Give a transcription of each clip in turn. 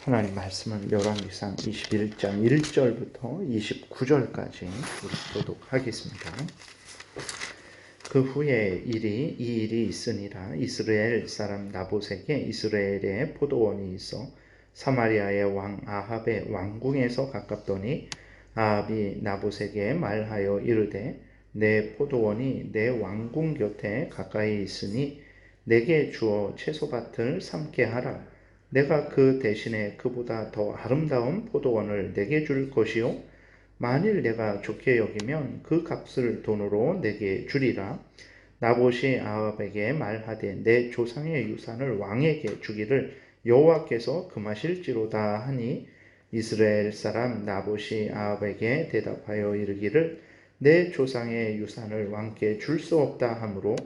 하나님 말씀은 열왕기상 21장 1절부터 29절까지 교독하겠습니다. 그 후에 이 일이 있으니라. 이스라엘 사람 나봇에게 이스라엘에 포도원이 있어 사마리아의 왕 아합의 왕궁에서 가깝더니 아합이 나봇에게 말하여 이르되 내 포도원이 내 왕궁 곁에 가까이 있으니 내게 주어 채소밭을 삼게 하라. 내가 그 대신에 그보다 더 아름다운 포도원을 내게 줄 것이요 만일 내가 좋게 여기면 그 값을 돈으로 내게 주리라. 나봇이 아합에게 말하되 내 조상의 유산을 왕에게 주기를 여호와께서 금하실지로다 하니 이스라엘 사람 나봇이 아합에게 대답하여 이르기를 내 조상의 유산을 왕께 줄 수 없다 하므로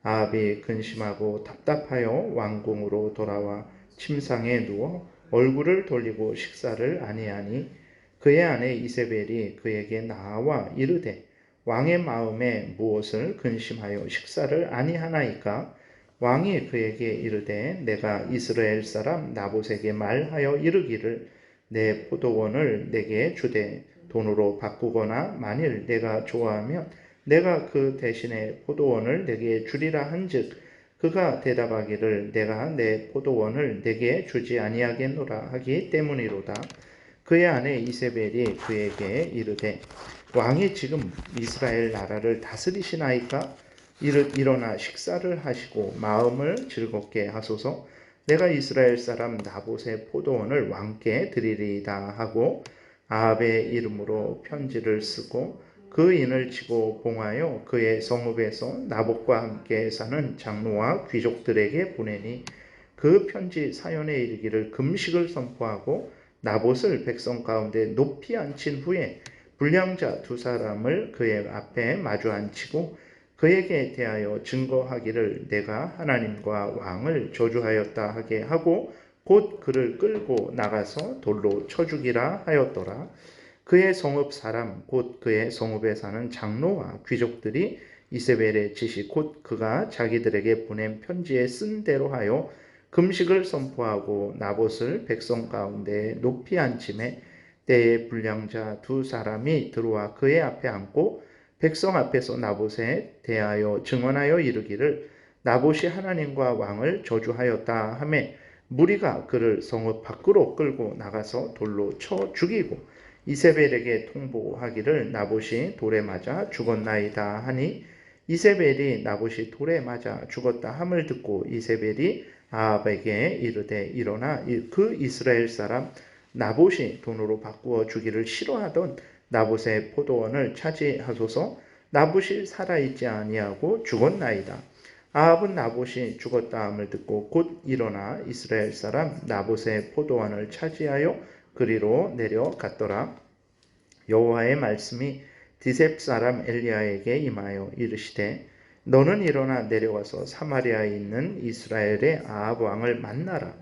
아합이 근심하고 답답하여 왕궁으로 돌아와 침상에 누워 얼굴을 돌리고 식사를 아니하니 그의 아내 이세벨이 그에게 나와 이르되 왕의 마음에 무엇을 근심하여 식사를 아니하나이까? 왕이 그에게 이르되 내가 이스라엘 사람 나봇에게 말하여 이르기를 내 포도원을 내게 주되 돈으로 바꾸거나 만일 내가 좋아하면 내가 그 대신에 포도원을 내게 주리라 한즉 그가 대답하기를 내가 내 포도원을 내게 주지 아니하겠노라 하기 때문이로다. 그의 아내 이세벨이 그에게 이르되 왕이 지금 이스라엘 나라를 다스리시나이까? 일어나 식사를 하시고 마음을 즐겁게 하소서. 내가 이스라엘 사람 나봇의 포도원을 왕께 드리리이다 하고 아합의 이름으로 편지를 쓰고 그 인을 치고 봉하여 그의 성읍에서 나봇과 함께 사는 장로와 귀족들에게 보내니 그 편지 사연에 이르기를 금식을 선포하고 나봇을 백성 가운데 높이 앉힌 후에 불량자 두 사람을 그의 앞에 마주 앉히고 그에게 대하여 증거하기를 내가 하나님과 왕을 저주하였다 하게 하고 곧 그를 끌고 나가서 돌로 쳐 죽이라 하였더라. 그의 성읍 사람 곧 그의 성읍에 사는 장로와 귀족들이 이세벨의 지시 곧 그가 자기들에게 보낸 편지에 쓴 대로 하여 금식을 선포하고 나봇을 백성 가운데 높이 앉히매 때에 불량자 두 사람이 들어와 그의 앞에 앉고 백성 앞에서 나봇에 대하여 증언하여 이르기를 나봇이 하나님과 왕을 저주하였다 하매 무리가 그를 성읍 밖으로 끌고 나가서 돌로 쳐 죽이고 이세벨에게 통보하기를 나봇이 돌에 맞아 죽었나이다 하니 이세벨이 나봇이 돌에 맞아 죽었다 함을 듣고 이세벨이 아합에게 이르되 일어나 그 이스라엘 사람 나봇이 돈으로 바꾸어 주기를 싫어하던 나봇의 포도원을 차지하소서. 나봇이 살아있지 아니하고 죽었나이다. 아합은 나봇이 죽었다 함을 듣고 곧 일어나 이스라엘 사람 나봇의 포도원을 차지하여 그리로 내려갔더라. 여호와의 말씀이 디셉 사람 엘리야에게 임하여 이르시되 너는 일어나 내려가서 사마리아에 있는 이스라엘의 아합 왕을 만나라.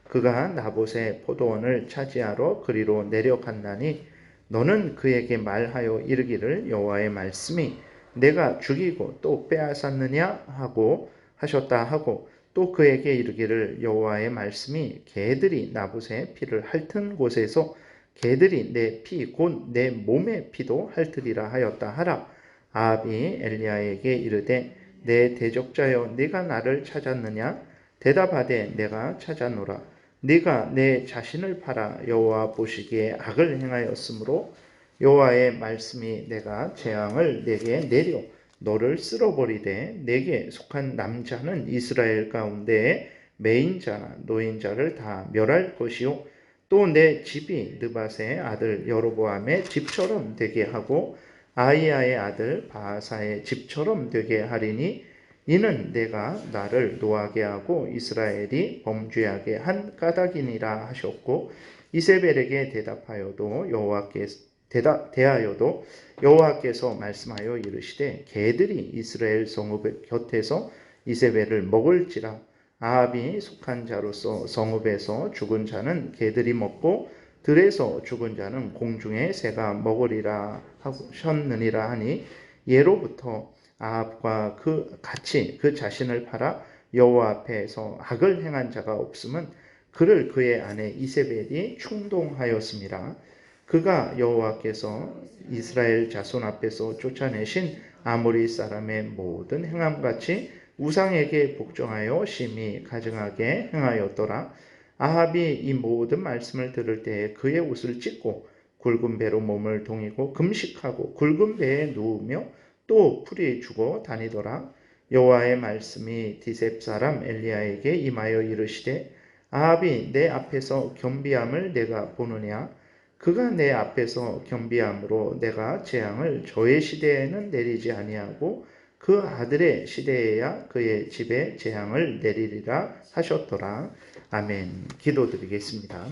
그가 나봇의 포도원을 차지하러 그리로 내려간다니 너는 그에게 말하여 이르기를 여호와의 말씀이 내가 죽이고 또 빼앗았느냐 하고 하셨다 하고 또 그에게 이르기를 여호와의 말씀이 개들이 나봇의 피를 핥은 곳에서 개들이 내 피 곧 내 몸의 피도 핥으리라 하였다 하라. 아합이 엘리야에게 이르되 내 대적자여 네가 나를 찾았느냐? 대답하되 내가 찾았노라. 네가 내 자신을 팔아 여호와 보시기에 악을 행하였으므로 여호와의 말씀이 내가 재앙을 내게 내려 너를 쓸어버리되 내게 속한 남자는 이스라엘 가운데에 매인자나 노인자를 다 멸할 것이요 또 내 집이 느밧의 아들 여로보암의 집처럼 되게 하고 아히야의 아들 바하사의 집처럼 되게 하리니 이는 내가 나를 노하게 하고 이스라엘이 범죄하게 한 까닭이니라 하셨고 이세벨에게 대하여도 여호와께서 말씀하여 이르시되 개들이 이스라엘 성읍 곁에서 이세벨을 먹을지라. 아합이 속한 자로서 성읍에서 죽은 자는 개들이 먹고 들에서 죽은 자는 공중의 새가 먹으리라 하셨느니라 하니 예로부터 아합과 같이 그 자신을 팔아 여호와 앞에서 악을 행한 자가 없음은 그를 그의 아내 이세벨이 충동하였습니다. 그가 여호와께서 이스라엘 자손 앞에서 쫓아내신 아모리 사람의 모든 행함같이 우상에게 복종하여 심히 가증하게 행하였더라. 아합이 이 모든 말씀을 들을 때에 그의 옷을 찢고 굵은 배로 몸을 동이고 금식하고 굵은 배에 누우며 또 풀이 죽어 다니더라. 여호와의 말씀이 디셉 사람 엘리야에게 임하여 이르시되 아합이 내 앞에서 겸비함을 내가 보느냐? 그가 내 앞에서 겸비함으로 내가 재앙을 저의 시대에는 내리지 아니하고 그 아들의 시대에야 그의 집에 재앙을 내리리라 하셨더라. 아멘. 기도드리겠습니다.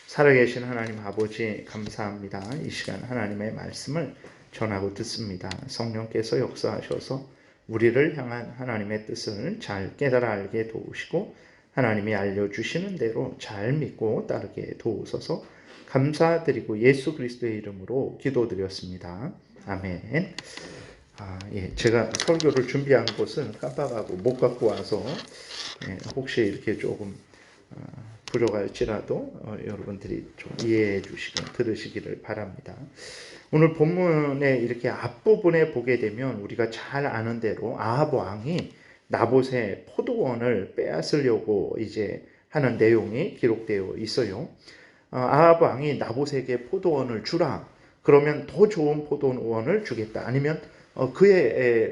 살아계신 하나님 아버지 감사합니다. 이 시간 하나님의 말씀을 전하고 듣습니다. 성령께서 역사하셔서 우리를 향한 하나님의 뜻을 잘 깨달아 알게 도우시고 하나님이 알려주시는 대로 잘 믿고 따르게 도우소서. 감사드리고 예수 그리스도의 이름으로 기도드렸습니다. 아멘. 제가 설교를 준비한 것은 깜빡하고 못 갖고 와서 혹시 이렇게 조금 부족할지라도 여러분들이 좀 이해해 주시고 들으시기를 바랍니다. 오늘 본문에 이렇게 앞부분에 보게 되면 우리가 잘 아는 대로 아합 왕이 나봇의 포도원을 빼앗으려고 이제 하는 내용이 기록되어 있어요. 아합 왕이 나봇에게 포도원을 주라. 그러면 더 좋은 포도원을 주겠다. 아니면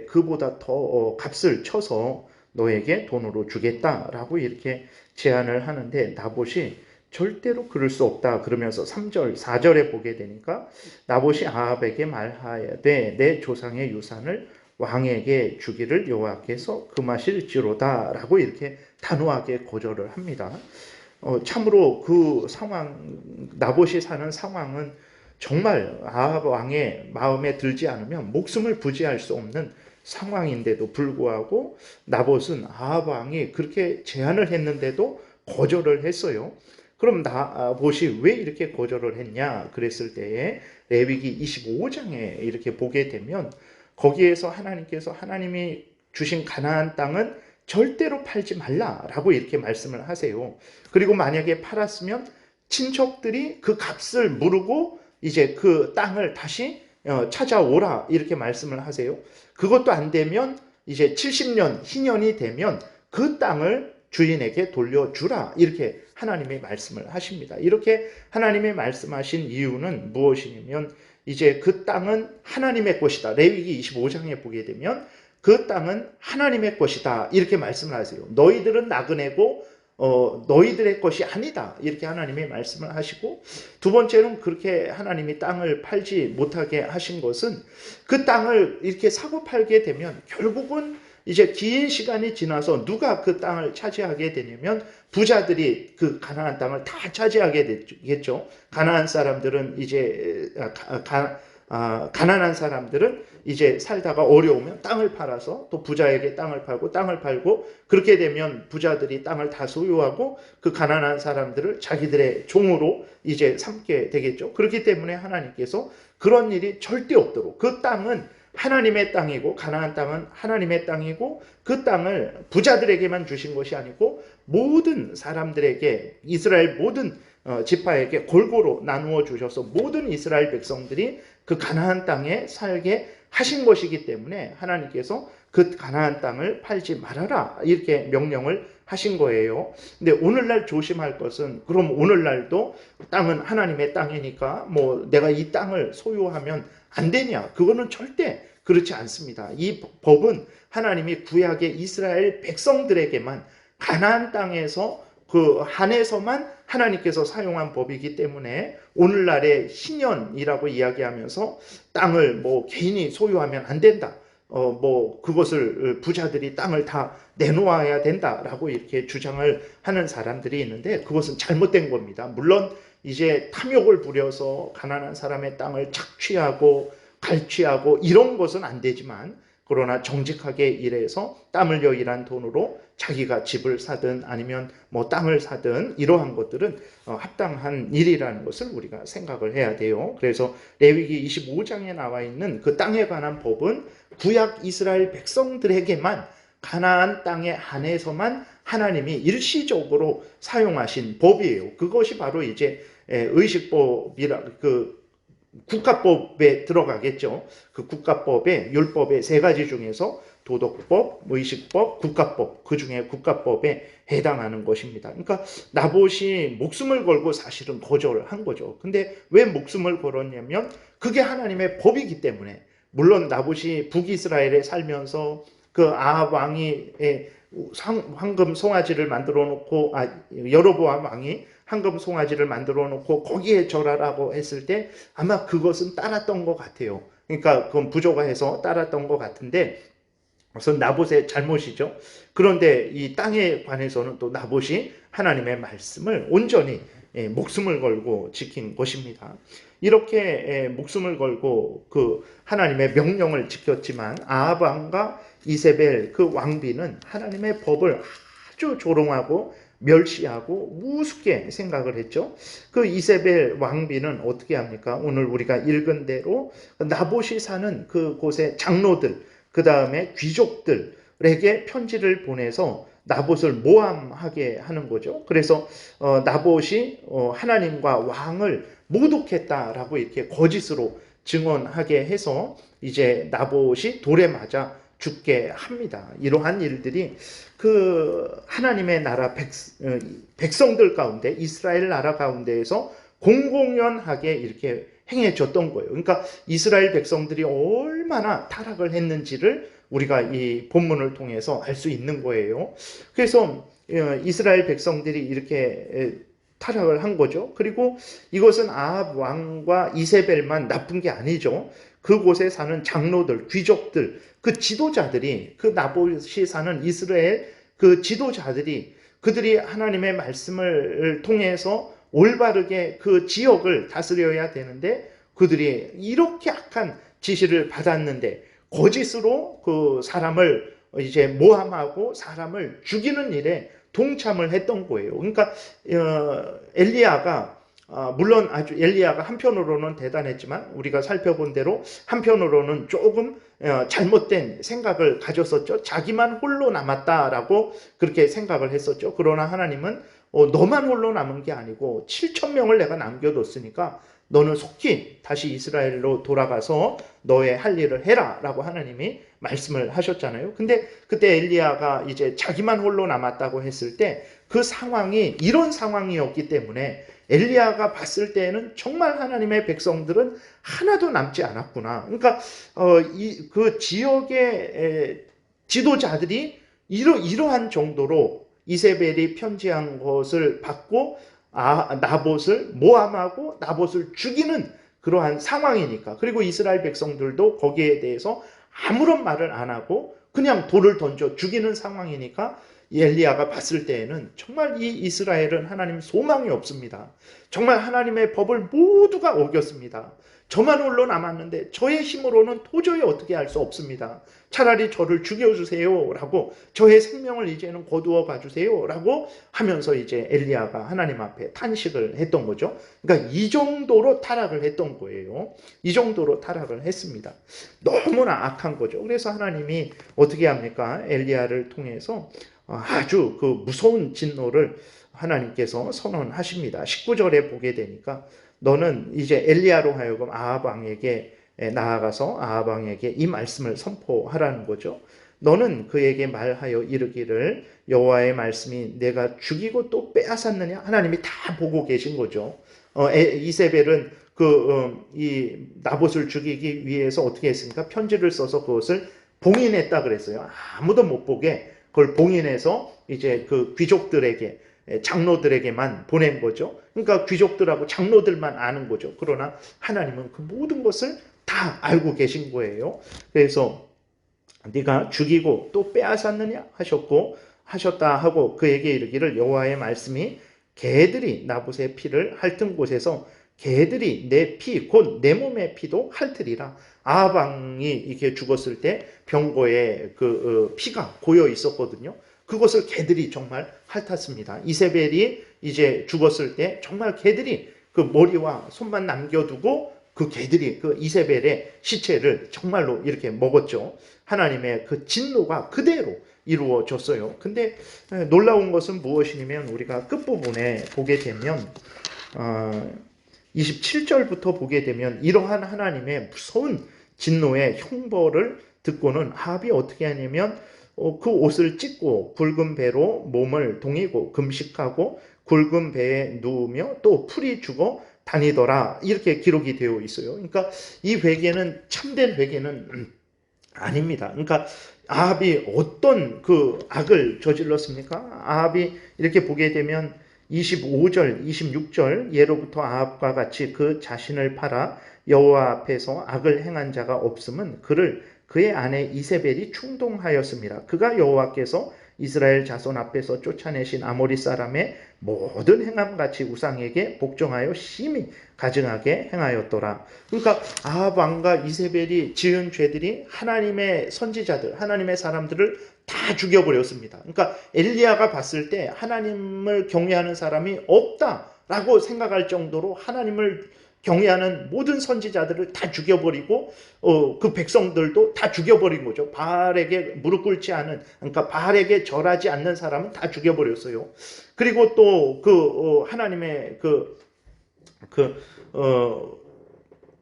그보다 더 값을 쳐서 너에게 돈으로 주겠다라고 이렇게 제안을 하는데 나봇이 절대로 그럴 수 없다 그러면서 3절, 4절에 보게 되니까 나봇이 아합에게 말하되 내 조상의 유산을 왕에게 주기를 여호와께서 금하실지로다 라고 이렇게 단호하게 거절을 합니다. 참으로 그 상황, 나봇이 사는 상황은 정말 아합 왕의 마음에 들지 않으면 목숨을 부지할 수 없는 상황인데도 불구하고 나봇은 아합 왕이 그렇게 제안을 했는데도 거절을 했어요. 그럼 나봇이 왜 이렇게 거절을 했냐 그랬을 때에 레위기 25장에 이렇게 보게 되면 거기에서 하나님께서 하나님이 주신 가나안 땅은 절대로 팔지 말라라고 이렇게 말씀을 하세요. 그리고 만약에 팔았으면 친척들이 그 값을 물고 이제 그 땅을 다시 찾아오라 이렇게 말씀을 하세요. 그것도 안 되면 이제 70년 희년이 되면 그 땅을 주인에게 돌려주라 이렇게 하나님의 말씀을 하십니다. 이렇게 하나님의 말씀하신 이유는 무엇이냐면 이제 그 땅은 하나님의 것이다. 레위기 25장에 보게 되면 그 땅은 하나님의 것이다 이렇게 말씀을 하세요. 너희들은 나그네고 너희들의 것이 아니다 이렇게 하나님의 말씀을 하시고, 두 번째는 그렇게 하나님이 땅을 팔지 못하게 하신 것은 그 땅을 이렇게 사고 팔게 되면 결국은 이제 긴 시간이 지나서 누가 그 땅을 차지하게 되냐면 부자들이 그 가나안 땅을 다 차지하게 되겠죠. 가나안 사람들은 이제 가난한 사람들은 이제 살다가 어려우면 땅을 팔아서 또 부자에게 땅을 팔고 그렇게 되면 부자들이 땅을 다 소유하고 그 가난한 사람들을 자기들의 종으로 이제 삼게 되겠죠. 그렇기 때문에 하나님께서 그런 일이 절대 없도록, 그 땅은 하나님의 땅이고 가나안 땅은 하나님의 땅이고 그 땅을 부자들에게만 주신 것이 아니고 모든 사람들에게, 이스라엘 모든 지파에게 골고루 나누어 주셔서 모든 이스라엘 백성들이 그 가나안 땅에 살게 하신 것이기 때문에 하나님께서 그 가나안 땅을 팔지 말아라 이렇게 명령을 하신 거예요. 근데 오늘날 조심할 것은, 그럼 오늘날도 땅은 하나님의 땅이니까 뭐 내가 이 땅을 소유하면 안 되냐? 그거는 절대 그렇지 않습니다. 이 법은 하나님이 구약의 이스라엘 백성들에게만 가나안 땅에서 그 한해서만 하나님께서 사용한 법이기 때문에 오늘날의 신년이라고 이야기하면서 땅을 뭐 개인이 소유하면 안 된다. 뭐 그것을 부자들이 땅을 다 내놓아야 된다라고 이렇게 주장을 하는 사람들이 있는데 그것은 잘못된 겁니다. 물론 이제 탐욕을 부려서 가난한 사람의 땅을 착취하고 갈취하고 이런 것은 안 되지만, 그러나 정직하게 일해서 땀 흘려 일한 돈으로 자기가 집을 사든 아니면 뭐 땅을 사든 이러한 것들은 합당한 일이라는 것을 우리가 생각을 해야 돼요. 그래서 레위기 25장에 나와 있는 그 땅에 관한 법은 구약 이스라엘 백성들에게만 가나안 땅에 한해서만 하나님이 일시적으로 사용하신 법이에요. 그것이 바로 이제 의식법이라 그 국가법에 들어가겠죠. 그 국가법의 율법의 세 가지 중에서 도덕법, 의식법, 국가법, 그 중에 국가법에 해당하는 것입니다. 그러니까 나봇이 목숨을 걸고 사실은 거절한 거죠. 근데 왜 목숨을 걸었냐면 그게 하나님의 법이기 때문에. 물론 나봇이 북이스라엘에 살면서 그 아합 왕이 황금 송아지를 만들어 놓고 여로보암 왕이 황금 송아지를 만들어 놓고 거기에 절하라고 했을 때 아마 그것은 따랐던 것 같아요. 그러니까 그건 부조가 해서 따랐던 것 같은데 우선 나봇의 잘못이죠. 그런데 이 땅에 관해서는 또 나봇이 하나님의 말씀을 온전히 목숨을 걸고 지킨 것입니다. 이렇게 목숨을 걸고 그 하나님의 명령을 지켰지만 아합 왕과 이세벨 그 왕비는 하나님의 법을 아주 조롱하고 멸시하고 우습게 생각을 했죠. 그 이세벨 왕비는 어떻게 합니까? 오늘 우리가 읽은 대로 나봇이 사는 그곳의 장로들, 그 다음에 귀족들에게 편지를 보내서 나봇을 모함하게 하는 거죠. 그래서 나봇이 하나님과 왕을 모독했다라고 이렇게 거짓으로 증언하게 해서 이제 나봇이 돌에 맞아 죽게 합니다. 이러한 일들이 그 하나님의 나라 백성들 가운데 이스라엘 나라 가운데에서 공공연하게 이렇게 행해졌던 거예요. 그러니까 이스라엘 백성들이 얼마나 타락을 했는지를 우리가 이 본문을 통해서 알 수 있는 거예요. 그래서 이스라엘 백성들이 이렇게 타락을 한 거죠. 그리고 이것은 아합 왕과 이세벨만 나쁜 게 아니죠. 그곳에 사는 장로들, 귀족들, 그 지도자들이, 그 나봇이 사는 이스라엘 그 지도자들이, 그들이 하나님의 말씀을 통해서 올바르게 그 지역을 다스려야 되는데 그들이 이렇게 악한 지시를 받았는데 거짓으로 그 사람을 이제 모함하고 사람을 죽이는 일에 동참을 했던 거예요. 그러니까 엘리야가 물론 아주 엘리야가 한편으로는 대단했지만 우리가 살펴본 대로 한편으로는 조금 잘못된 생각을 가졌었죠. 자기만 홀로 남았다라고 그렇게 생각을 했었죠. 그러나 하나님은 너만 홀로 남은 게 아니고 7천 명을 내가 남겨뒀으니까 너는 속히 다시 이스라엘로 돌아가서 너의 할 일을 해라 라고 하나님이 말씀을 하셨잖아요. 근데 그때 엘리야가 이제 자기만 홀로 남았다고 했을 때 그 상황이 이런 상황이었기 때문에 엘리야가 봤을 때에는 정말 하나님의 백성들은 하나도 남지 않았구나. 그러니까 그 지역의 지도자들이 이러한 정도로 이세벨이 편지한 것을 받고 나봇을 모함하고 나봇을 죽이는 그러한 상황이니까. 그리고 이스라엘 백성들도 거기에 대해서 아무런 말을 안 하고 그냥 돌을 던져 죽이는 상황이니까 엘리야가 봤을 때에는 정말 이 이스라엘은 하나님 소망이 없습니다. 정말 하나님의 법을 모두가 어겼습니다. 저만 홀로 남았는데 저의 힘으로는 도저히 어떻게 할 수 없습니다. 차라리 저를 죽여주세요 라고, 저의 생명을 이제는 거두어 가주세요 라고 하면서 이제 엘리야가 하나님 앞에 탄식을 했던 거죠. 그러니까 이 정도로 타락을 했던 거예요. 이 정도로 타락을 했습니다. 너무나 악한 거죠. 그래서 하나님이 어떻게 합니까? 엘리야를 통해서 아주 그 무서운 진노를 하나님께서 선언하십니다. 19절에 보게 되니까 너는 이제 엘리야로 하여금 아합 왕에게 나아가서 아합 왕에게 이 말씀을 선포하라는 거죠. 너는 그에게 말하여 이르기를 여호와의 말씀이 내가 죽이고 또 빼앗았느냐? 하나님이 다 보고 계신 거죠. 이세벨은 이 나봇을 죽이기 위해서 어떻게 했습니까? 편지를 써서 그것을 봉인했다 그랬어요. 아무도 못 보게 그걸 봉인해서 이제 그 귀족들에게, 장로들에게만 보낸 거죠. 그러니까 귀족들하고 장로들만 아는 거죠. 그러나 하나님은 그 모든 것을 다 알고 계신 거예요. 그래서 네가 죽이고 또 빼앗았느냐 하셨다 하고 그에게 이르기를 여호와의 말씀이 개들이 나봇의 피를 핥은 곳에서 개들이 내 피 곧 내 몸의 피도 핥으리라. 아합 왕이 이렇게 죽었을 때 병고에 그 피가 고여 있었거든요. 그것을 개들이 정말 핥았습니다. 이세벨이 이제 죽었을 때 정말 개들이 그 머리와 손만 남겨두고 그 개들이 그 이세벨의 시체를 정말로 이렇게 먹었죠. 하나님의 그 진노가 그대로 이루어졌어요. 근데 놀라운 것은 무엇이냐면 우리가 끝부분에 보게 되면 27절부터 보게 되면 이러한 하나님의 무서운 진노의 형벌을 듣고는 아합이 어떻게 하냐면 그 옷을 찢고 굵은 배로 몸을 동이고 금식하고 굵은 배에 누우며 또 풀이 죽어 다니더라, 이렇게 기록이 되어 있어요. 그러니까 이 회개는 참된 회개는 아닙니다. 그러니까 아합이 어떤 그 악을 저질렀습니까? 아합이 이렇게 보게 되면 25절, 26절, 예로부터 아합과 같이 그 자신을 팔아 여호와 앞에서 악을 행한 자가 없음은 그를 그의 아내 이세벨이 충동하였습니다. 그가 여호와께서 이스라엘 자손 앞에서 쫓아내신 아모리 사람의 모든 행함같이 우상에게 복종하여 심히 가증하게 행하였더라. 그러니까 아합 왕과 이세벨이 지은 죄들이 하나님의 선지자들, 하나님의 사람들을 다 죽여버렸습니다. 그러니까 엘리야가 봤을 때 하나님을 경외하는 사람이 없다라고 생각할 정도로 하나님을 경외하는 모든 선지자들을 다 죽여버리고 그 백성들도 다 죽여버린 거죠. 바알에게 무릎 꿇지 않은, 그러니까 바알에게 절하지 않는 사람은 다 죽여버렸어요. 그리고 또 하나님의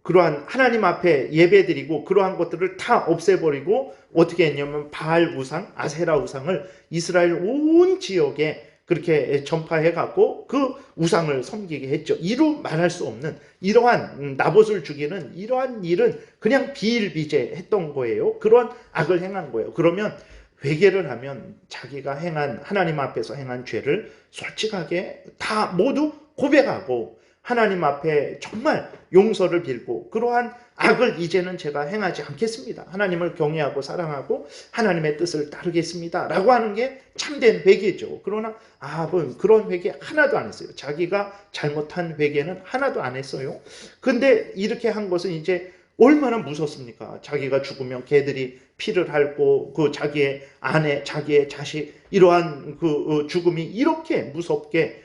그러한 하나님 앞에 예배드리고 그러한 것들을 다 없애버리고 어떻게 했냐면 바알 우상, 아세라 우상을 이스라엘 온 지역에 그렇게 전파해갖고 그 우상을 섬기게 했죠. 이루 말할 수 없는 이러한 나봇을 죽이는 이러한 일은 그냥 비일비재했던 거예요. 그러한 악을 행한 거예요. 그러면 회개를 하면 자기가 행한, 하나님 앞에서 행한 죄를 솔직하게 다 모두 고백하고 하나님 앞에 정말 용서를 빌고 그러한 악을 이제는 제가 행하지 않겠습니다. 하나님을 경외하고 사랑하고 하나님의 뜻을 따르겠습니다 라고 하는 게 참된 회개죠. 그러나 아합은 그런 회개 하나도 안 했어요. 자기가 잘못한 회개는 하나도 안 했어요. 근데 이렇게 한 것은 이제 얼마나 무섭습니까? 자기가 죽으면 개들이 피를 핥고 그 자기의 아내, 자기의 자식, 이러한 그 죽음이 이렇게 무섭게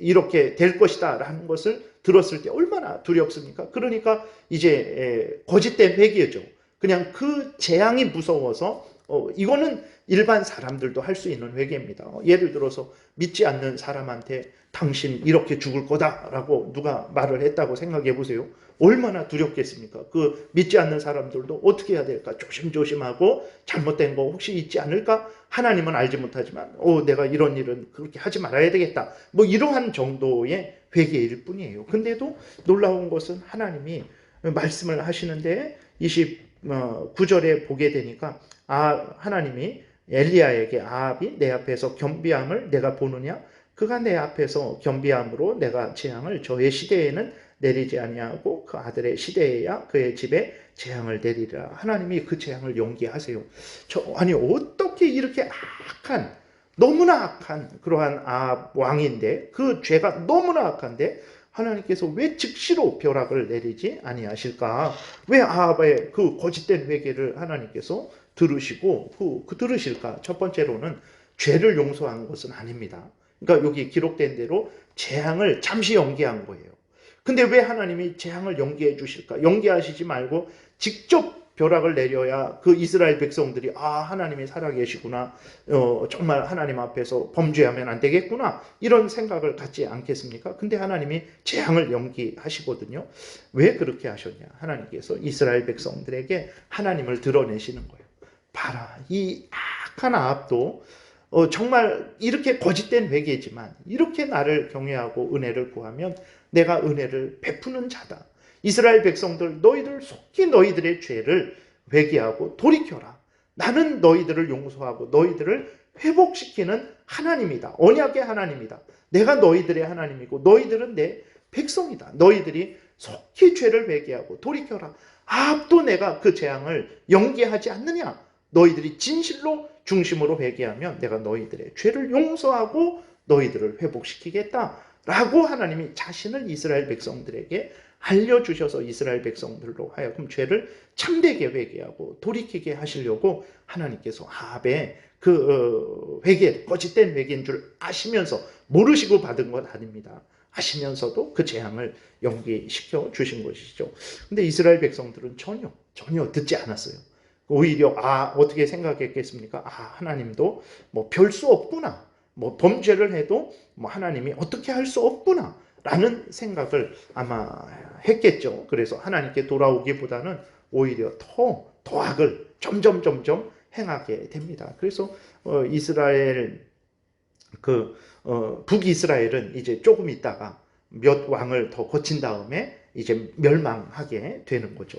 이렇게 될 것이다 라는 것을 들었을 때 얼마나 두렵습니까? 그러니까 이제 거짓된 회개죠. 그냥 그 재앙이 무서워서 이거는 일반 사람들도 할 수 있는 회개입니다. 예를 들어서 믿지 않는 사람한테 당신 이렇게 죽을 거다라고 누가 말을 했다고 생각해 보세요. 얼마나 두렵겠습니까? 그 믿지 않는 사람들도 어떻게 해야 될까? 조심조심하고 잘못된 거 혹시 있지 않을까? 하나님은 알지 못하지만 내가 이런 일은 그렇게 하지 말아야 되겠다. 뭐 이러한 정도의 회개일 뿐이에요. 근데도 놀라운 것은 하나님이 말씀을 하시는데 29절에 보게 되니까 하나님이 엘리야에게 아합이 내 앞에서 겸비함을 내가 보느냐? 그가 내 앞에서 겸비함으로 내가 재앙을 저의 시대에는 내리지 아니하고 그 아들의 시대에야 그의 집에 재앙을 내리리라. 하나님이 그 재앙을 연기하세요. 아니 어떻게 이렇게 악한, 너무나 악한 그러한 아합 왕인데, 그 죄가 너무나 악한데 하나님께서 왜 즉시로 벼락을 내리지 아니하실까? 왜 아합의 그 거짓된 회개를 하나님께서 들으시고 들으실까? 첫 번째로는 죄를 용서한 것은 아닙니다. 그러니까 여기 기록된 대로 재앙을 잠시 연기한 거예요. 근데 왜 하나님이 재앙을 연기해 주실까? 연기하시지 말고 직접 벼락을 내려야 그 이스라엘 백성들이 하나님이 살아계시구나, 정말 하나님 앞에서 범죄하면 안 되겠구나, 이런 생각을 갖지 않겠습니까? 근데 하나님이 재앙을 연기하시거든요. 왜 그렇게 하셨냐? 하나님께서 이스라엘 백성들에게 하나님을 드러내시는 거예요. 봐라, 이 악한 아합도 정말 이렇게 거짓된 회개지만 이렇게 나를 경외하고 은혜를 구하면 내가 은혜를 베푸는 자다. 이스라엘 백성들, 너희들 속히 너희들의 죄를 회개하고 돌이켜라. 나는 너희들을 용서하고 너희들을 회복시키는 하나님이다. 언약의 하나님이다. 내가 너희들의 하나님이고 너희들은 내 백성이다. 너희들이 속히 죄를 회개하고 돌이켜라. 아합도 내가 그 재앙을 연기하지 않느냐? 너희들이 진실로 중심으로 회개하면 내가 너희들의 죄를 용서하고 너희들을 회복시키겠다 라고 하나님이 자신을 이스라엘 백성들에게 알려주셔서 이스라엘 백성들로 하여금 죄를 참되게 회개하고 돌이키게 하시려고 하나님께서 아합의 그 회개, 거짓된 회개인 줄 아시면서, 모르시고 받은 것 아닙니다. 아시면서도 그 재앙을 연기시켜 주신 것이죠. 근데 이스라엘 백성들은 전혀 듣지 않았어요. 오히려 어떻게 생각했겠습니까? 하나님도 뭐 별 수 없구나. 뭐 범죄를 해도 뭐 하나님이 어떻게 할 수 없구나 라는 생각을 아마 했겠죠. 그래서 하나님께 돌아오기보다는 오히려 더 악을 점점 행하게 됩니다. 그래서 이스라엘 북이스라엘은 이제 조금 있다가 몇 왕을 더 거친 다음에 이제 멸망하게 되는 거죠.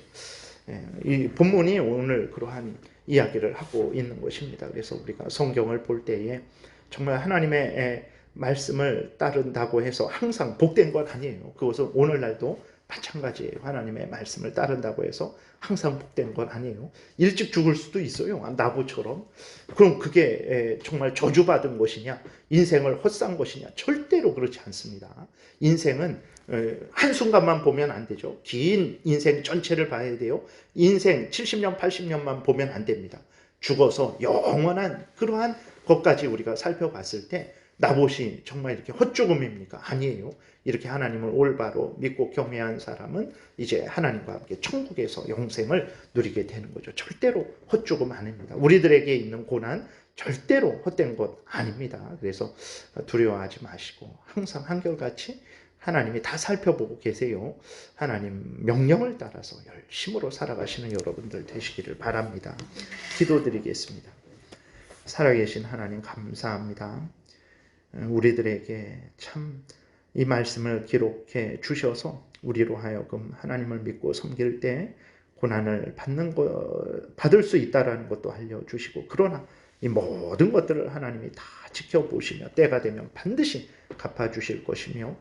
이 본문이 오늘 그러한 이야기를 하고 있는 것입니다. 그래서 우리가 성경을 볼 때에 정말 하나님의 말씀을 따른다고 해서 항상 복된 건 아니에요. 그것은 오늘날도 마찬가지예요. 하나님의 말씀을 따른다고 해서 항상 복된 건 아니에요. 일찍 죽을 수도 있어요. 나보처럼. 그럼 그게 정말 저주받은 것이냐? 인생을 헛산 것이냐? 절대로 그렇지 않습니다. 인생은 한순간만 보면 안 되죠. 긴 인생 전체를 봐야 돼요. 인생 70년, 80년만 보면 안 됩니다. 죽어서 영원한 그러한 것까지 우리가 살펴봤을 때 나봇이 정말 이렇게 헛죽음입니까? 아니에요. 이렇게 하나님을 올바로 믿고 경외한 사람은 이제 하나님과 함께 천국에서 영생을 누리게 되는 거죠. 절대로 헛죽음 아닙니다. 우리들에게 있는 고난 절대로 헛된 것 아닙니다. 그래서 두려워하지 마시고 항상 한결같이 하나님이 다 살펴보고 계세요. 하나님 명령을 따라서 열심으로 살아가시는 여러분들 되시기를 바랍니다. 기도드리겠습니다. 살아계신 하나님 감사합니다. 우리들에게 참 이 말씀을 기록해 주셔서 우리로 하여금 하나님을 믿고 섬길 때 고난을 받을 수 있다라는 것도 알려주시고, 그러나 이 모든 것들을 하나님이 다 지켜보시며 때가 되면 반드시 갚아주실 것이며,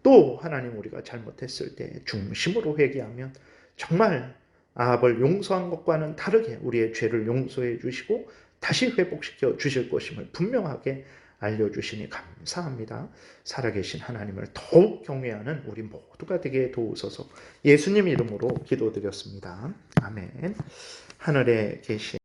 또 하나님 우리가 잘못했을 때 중심으로 회개하면 정말 아합을 용서한 것과는 다르게 우리의 죄를 용서해 주시고 다시 회복시켜 주실 것임을 분명하게 알려주시니 감사합니다. 살아계신 하나님을 더욱 경외하는 우리 모두가 되게 도우소서. 예수님 이름으로 기도드렸습니다. 아멘. 하늘에 계신